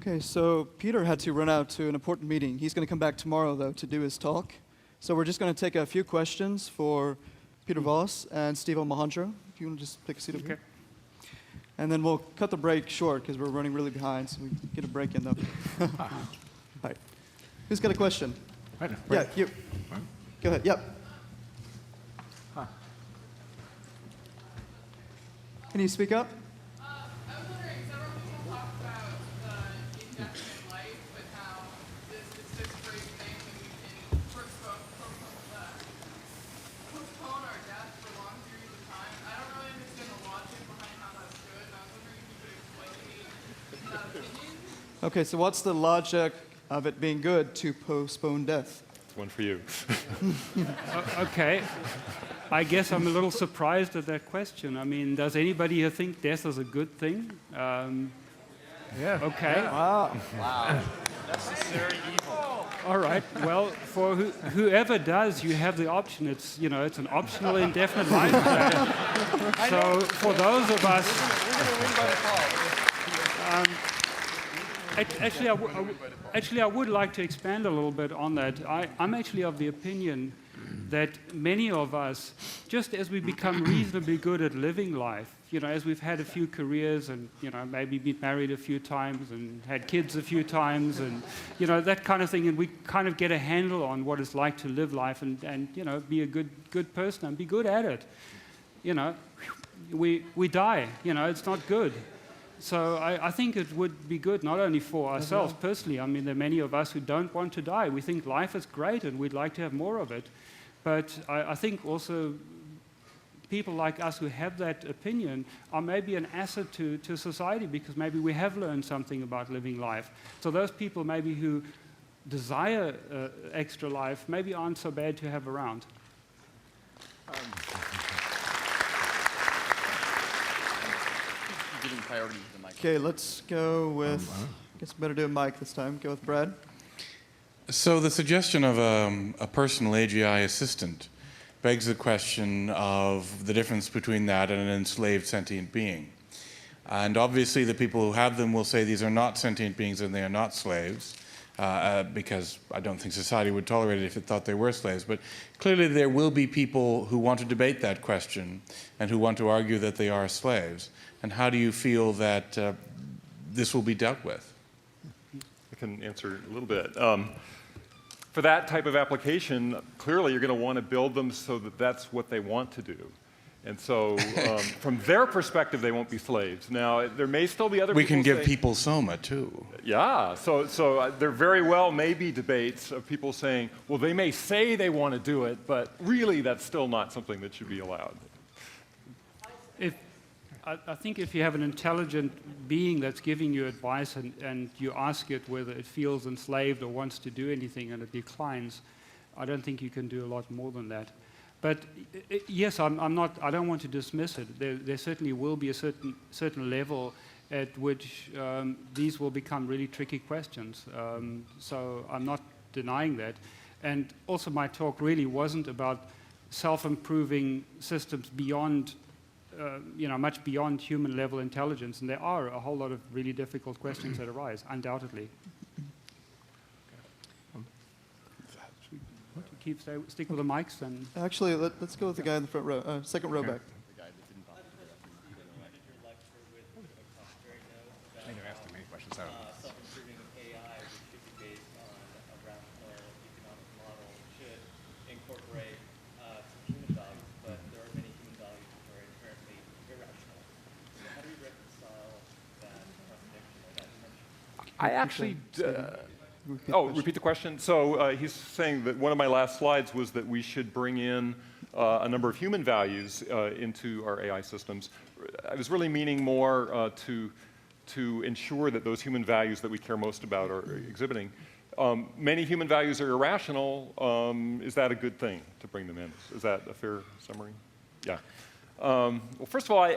Okay, so Peter had to run out to an important meeting. He's going to come back tomorrow, though, to do his talk. So we're just going to take a few questions for Peter Voss and Steve Omohundro. If you want to just take a seat over here. And then we'll cut the break short because we're running really behind, so we get a break in, though. All right. Who's got a question? Right. Yeah, you. Go ahead. Yep. Can you speak up? I was wondering, several people talk about the indefinite life, but how it's this great thing that we can postpone our death for long periods of time. I don't really understand the logic behind how that's good, and I was wondering if you could explain to me that opinion. Okay, so what's the logic of it being good to postpone death? One for you. Okay. I guess I'm a little surprised at that question. I mean, does anybody here think death is a good thing? Yeah. Okay. Wow. Necessary evil. All right. Well, for whoever does, you have the option. It's it's an optional indefinite life. So for those of us, actually, I would like to expand a little bit on that. I'm actually of the opinion that many of us, just as we become reasonably good at living life, as we've had a few careers and, maybe been married a few times and had kids a few times and, that kind of thing, and we kind of get a handle on what it's like to live life and be a good person and be good at it. We die, it's not good. So I think it would be good not only for ourselves personally. I mean, there are many of us who don't want to die. We think life is great and we'd like to have more of it. But I think also people like us who have that opinion are maybe an asset to society because maybe we have learned something about living life. So those people maybe who desire extra life maybe aren't so bad to have around. Giving priority to the mic. Okay, let's go with, I guess we better do a mic this time. Go with Brad. So the suggestion of a personal AGI assistant begs the question of the difference between that and an enslaved sentient being. And obviously the people who have them will say these are not sentient beings and they are not slaves, because I don't think society would tolerate it if it thought they were slaves. But clearly there will be people who want to debate that question and who want to argue that they are slaves. And how do you feel that this will be dealt with? I can answer a little bit. For that type of application, clearly you're going to want to build them so that that's what they want to do. And so from their perspective, they won't be slaves. Now, there may still be other people We can give saying, people soma, too. Yeah, so there very well may be debates of people saying, well, they may say they want to do it, but really that's still not something that should be allowed. I think if you have an intelligent being that's giving you advice and you ask it whether it feels enslaved or wants to do anything and it declines, I don't think you can do a lot more than that. But yes, I don't want to dismiss it. There certainly will be a certain level at which these will become really tricky questions. So I'm not denying that. And also my talk really wasn't about self-improving systems beyond much beyond human level intelligence, and there are a whole lot of really difficult questions that arise, undoubtedly. Stick with the mics and. Actually, let's go with the guy in the front row, second row back. Self-improving AI, which should be based on a rational economic model, should incorporate some human values, but there are many human values which are inherently irrational. So how do you reconcile that contradiction or that tension? I actually... repeat the question. So he's saying that one of my last slides was that we should bring in a number of human values into our AI systems. I was really meaning more to ensure that those human values that we care most about are exhibiting. Many human values are irrational. Is that a good thing to bring them in? Is that a fair summary? Yeah. Well, first of all,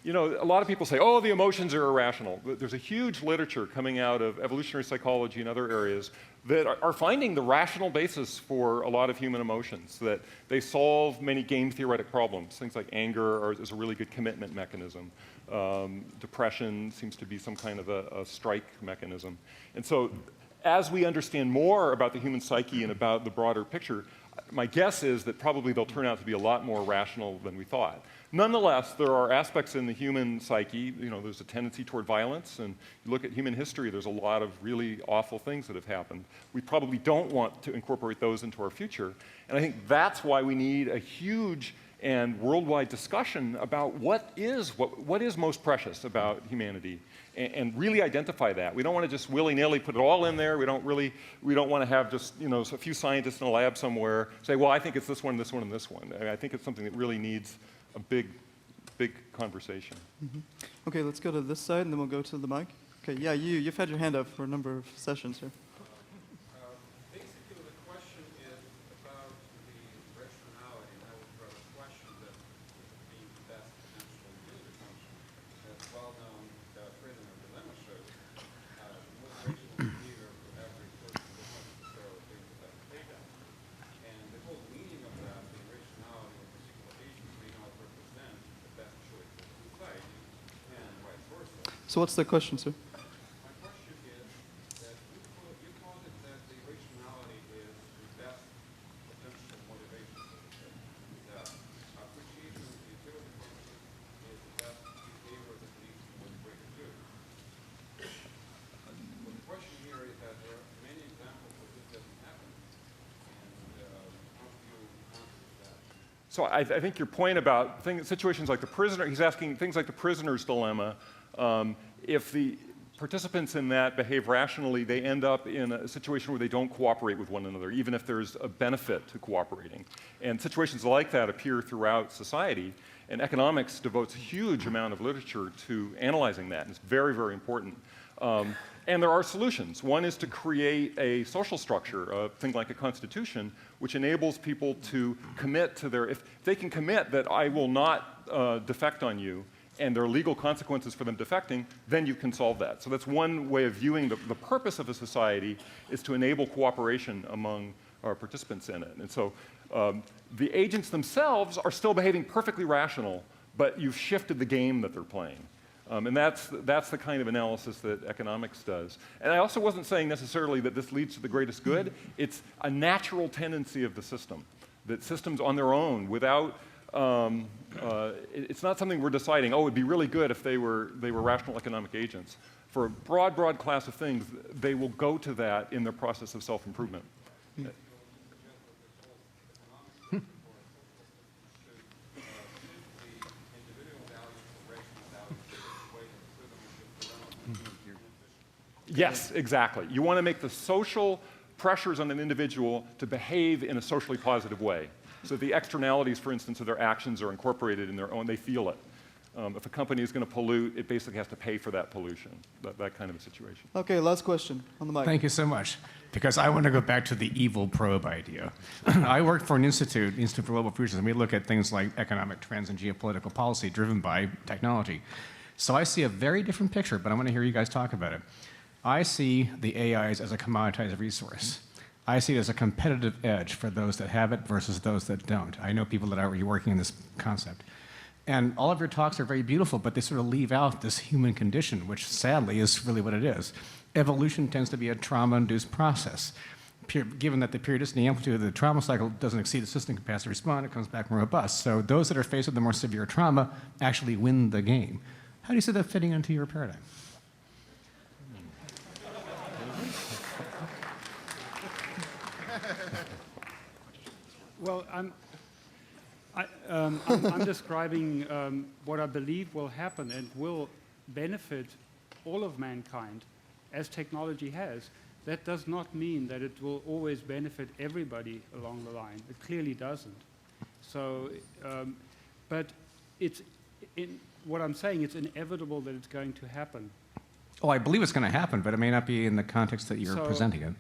You know, a lot of people say, oh, the emotions are irrational. There's a huge literature coming out of evolutionary psychology and other areas that are finding the rational basis for a lot of human emotions, that they solve many game theoretic problems. Things like anger is a really good commitment mechanism. Depression seems to be some kind of a strike mechanism. And so as we understand more about the human psyche and about the broader picture, my guess is that probably they'll turn out to be a lot more rational than we thought. Nonetheless, there are aspects in the human psyche, you know, there's a tendency toward violence, and you look at human history, there's a lot of really awful things that have happened. We probably don't want to incorporate those into our future, and I think that's why we need a huge and worldwide discussion about what is most precious about humanity, and really identify that. We don't want to just willy-nilly put it all in there. We don't want to have just, you know, a few scientists in a lab somewhere say, well, I think it's this one, this one, and this one. I think it's something that really needs a big conversation. Okay, let's go to this side, and then we'll go to the mic. Okay, yeah, you've had your hand up for a number of sessions here. Basically, the question is about the rationality, and I would rather question that being the best potential user function. As well-known prisoner dilemma shows, motivational behavior for every person does not necessarily bring the best data. And the whole meaning of that, the rationality of particular agents may not represent the best choice for society, and vice versa. So what's the question, sir? My question is that you posit that the rationality is the best potential motivation for the thing. That appreciation of the utility function is the best behavior that leads to the greater good. But the question here is that there are many examples where this doesn't happen. And how do you answer that? So I think your point about situations like the prisoner, he's asking things like the prisoner's dilemma. If the participants in that behave rationally, they end up in a situation where they don't cooperate with one another, even if there's a benefit to cooperating. And situations like that appear throughout society, and economics devotes a huge amount of literature to analyzing that, and it's very, very important. And there are solutions. One is to create a social structure, a thing like a constitution, which enables people to commit to their, if they can commit that I will not defect on you, and there are legal consequences for them defecting, then you can solve that. So that's one way of viewing the purpose of a society is to enable cooperation among our participants in it. And so the agents themselves are still behaving perfectly rational, but you've shifted the game that they're playing. And that's the kind of analysis that economics does. And I also wasn't saying necessarily that this leads to the greatest good. It's a natural tendency of the system, that systems on their own, without it's not something we're deciding, oh, it'd be really good if they were rational economic agents. For a broad class of things, they will go to that in their process of self-improvement. Yes, exactly. You want to make the social pressures on an individual to behave in a socially positive way. So the externalities, for instance, of their actions are incorporated in their own, they feel it. If a company is going to pollute, it basically has to pay for that pollution, that kind of a situation. Okay, last question on the mic. Thank you so much. Because I want to go back to the evil probe idea. I worked for an institute, Institute for Global Futures, and we look at things like economic trends and geopolitical policy driven by technology. So I see a very different picture, but I want to hear you guys talk about it. I see the AIs as a commoditized resource. I see it as a competitive edge for those that have it versus those that don't. I know people that are already working in this concept. And all of your talks are very beautiful, but they sort of leave out this human condition, which sadly is really what it is. Evolution tends to be a trauma-induced process. Given that the periodicity and amplitude of the trauma cycle doesn't exceed the system capacity to respond, it comes back more robust. So those that are faced with the more severe trauma actually win the game. How do you see that fitting into your paradigm? Well, I'm describing what I believe will happen and will benefit all of mankind as technology has. That does not mean that it will always benefit everybody along the line. It clearly doesn't. So, but what I'm saying, it's inevitable that it's going to happen. Oh, I believe it's going to happen, but it may not be in the context that you're presenting it.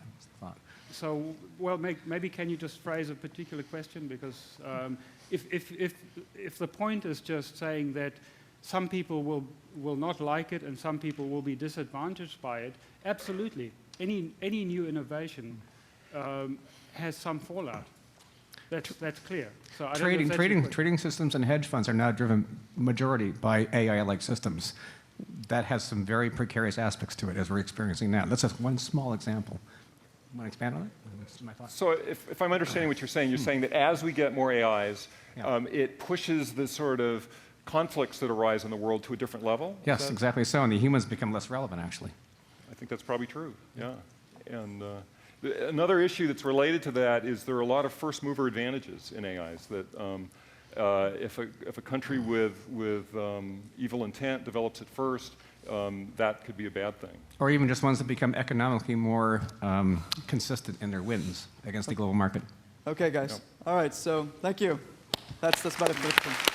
So, well, maybe can you just phrase a particular question? Because if the point is just saying that some people will not like it and some people will be disadvantaged by it. Absolutely. Any new innovation has some fallout. That's clear. So I don't know if that's your question. Trading systems and hedge funds are now driven majority by AI-like systems. That has some very precarious aspects to it, as we're experiencing now. That's just one small example. Want to expand on it? That's my thought. So if I'm understanding what you're saying that as we get more AIs, Yeah. it pushes the sort of conflicts that arise in the world to a different level? Yes, exactly so. And the humans become less relevant, actually. I think that's probably true, yeah. And another issue that's related to that is there are a lot of first mover advantages in AIs that if a country with evil intent develops it first, that could be a bad thing. Or even just ones that become economically more consistent in their wins against the global market. Okay, guys. All right, so thank you. That's about it for this one.